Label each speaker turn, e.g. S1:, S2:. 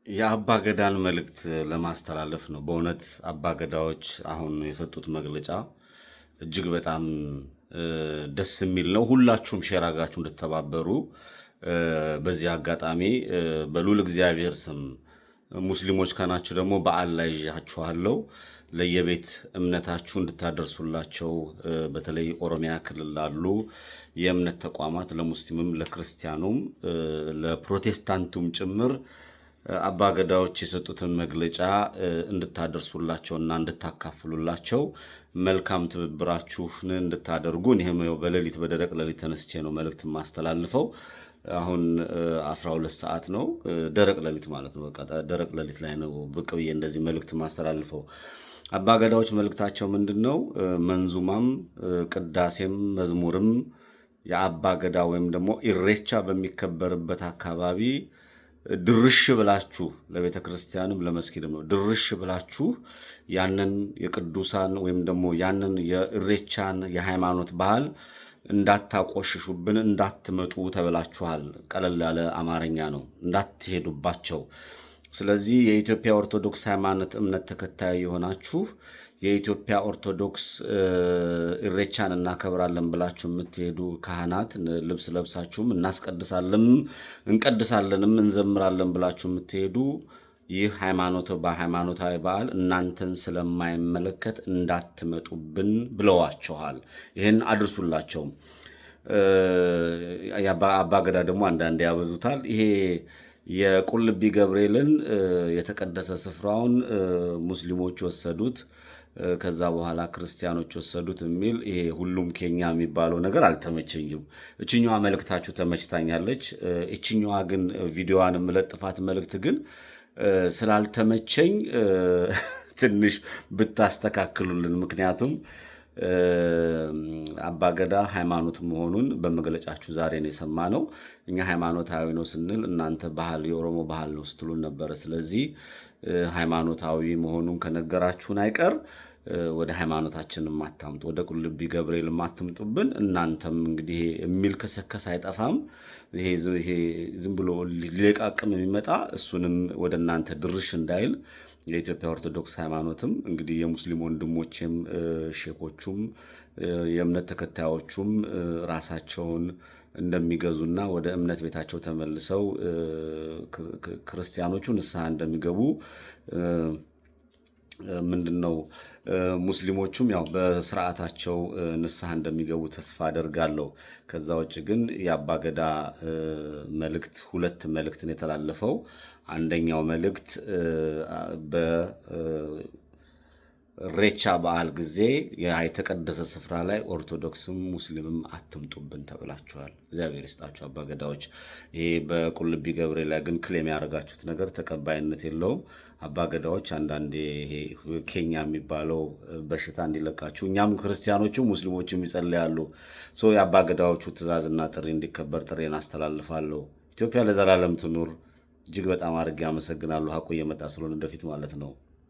S1: የአባገዳን መልእክት ለማስተላለፍ ነው። በእውነት አባገዳዎች አሁን የሰጡት መግለጫ እጅግ በጣም ደስ የሚል ነው። ሁላችሁም ሼር አድርጋችሁ እንድትተባበሩ በዚህ አጋጣሚ በልዑል እግዚአብሔር ስም ሙስሊሞች ከናችሁ ደግሞ በዓል ላይ ይዣችኋለሁ። ለየቤት እምነታችሁ እንድታደርሱላቸው በተለይ ኦሮሚያ ክልል ላሉ የእምነት ተቋማት ለሙስሊምም፣ ለክርስቲያኑም፣ ለፕሮቴስታንቱም ጭምር አባገዳዎች የሰጡትን መግለጫ እንድታደርሱላቸውና እንድታካፍሉላቸው መልካም ትብብራችሁን እንድታደርጉ እኔም በሌሊት በደረቅ ሌሊት ተነስቼ ነው መልእክት ማስተላልፈው። አሁን 12 ሰዓት ነው። ደረቅ ሌሊት ማለት ነው። በቃ ደረቅ ሌሊት ላይ ነው ብቅ ብዬ እንደዚህ መልእክት ማስተላልፈው። አባገዳዎች መልእክታቸው ምንድነው? መንዙማም ቅዳሴም መዝሙርም የአባገዳ ወይም ደግሞ ኢሬቻ በሚከበርበት አካባቢ ድርሽ ብላችሁ ለቤተ ክርስቲያንም ለመስጊድም ነው ድርሽ ብላችሁ ያንን የቅዱሳን ወይም ደግሞ ያንን የኢሬቻን የሃይማኖት ባህል እንዳታቆሽሹብን እንዳትመጡ ተብላችኋል። ቀለል ያለ አማርኛ ነው፣ እንዳትሄዱባቸው። ስለዚህ የኢትዮጵያ ኦርቶዶክስ ሃይማኖት እምነት ተከታይ የሆናችሁ የኢትዮጵያ ኦርቶዶክስ ኢሬቻን እናከብራለን ብላችሁ የምትሄዱ ካህናት ልብስ ለብሳችሁም እንቀድሳለንም እንዘምራለን ብላችሁ የምትሄዱ ይህ ሃይማኖታዊ በዓል እናንተን ስለማይመለከት እንዳትመጡብን ብለዋችኋል። ይህን አድርሱላቸው። አባገዳ ደግሞ አንዳንዴ ያበዙታል። ይሄ የቁልቢ ገብርኤልን የተቀደሰ ስፍራውን ሙስሊሞች ወሰዱት፣ ከዛ በኋላ ክርስቲያኖች ወሰዱት የሚል ይሄ ሁሉም ኬኛ የሚባለው ነገር አልተመቸኝም። እችኛዋ መልእክታችሁ ተመችታኛለች። እችኛዋ ግን ቪዲዮዋን የምለጥፋት መልእክት ግን ስላልተመቸኝ ትንሽ ብታስተካክሉልን። ምክንያቱም አባገዳ ሃይማኖት መሆኑን በመግለጫችሁ ዛሬ ነው የሰማነው። እኛ ሃይማኖታዊ ነው ስንል እናንተ ባህል የኦሮሞ ባህል ነው ስትሉን ነበረ። ስለዚህ ሃይማኖታዊ መሆኑን ከነገራችሁን አይቀር ወደ ሃይማኖታችን ማታምጡ፣ ወደ ቁልቢ ገብርኤል ማትምጡብን። እናንተም እንግዲህ የሚል ከሰከስ አይጠፋም። ይሄ ዝም ብሎ ሊለቃቅም የሚመጣ እሱንም ወደ እናንተ ድርሽ እንዳይል የኢትዮጵያ ኦርቶዶክስ ሃይማኖትም እንግዲህ የሙስሊም ወንድሞችም ሼኮቹም የእምነት ተከታዮቹም ራሳቸውን እንደሚገዙና ወደ እምነት ቤታቸው ተመልሰው ክርስቲያኖቹ ንስሐ እንደሚገቡ ምንድነው ሙስሊሞቹም ያው በስርዓታቸው ንስሐ እንደሚገቡ ተስፋ አደርጋለሁ። ከዛ ውጭ ግን የአባገዳ መልእክት ሁለት መልእክትን የተላለፈው አንደኛው መልእክት በኢሬቻ በዓል ጊዜ የተቀደሰ ስፍራ ላይ ኦርቶዶክስም ሙስሊምም አትምጡብን ተብላችኋል። እግዚአብሔር ይስጣችሁ አባገዳዎች። ይሄ በቁልቢ ገብርኤል ላይ ግን ክሌም ያደረጋችሁት ነገር ተቀባይነት የለውም። አባገዳዎች አንዳንዴ ይሄ ኬኛ የሚባለው በሽታ እንዲለቃችሁ እኛም ክርስቲያኖችም ሙስሊሞችም ይጸልያሉ። የአባገዳዎቹ ትእዛዝና ጥሪ እንዲከበር ጥሬን አስተላልፋለሁ። ኢትዮጵያ ለዘላለም ትኑር። እጅግ በጣም አድርጌ አመሰግናለሁ። ሀቁ እየመጣ ስለሆነ እንደፊት ማለት ነው።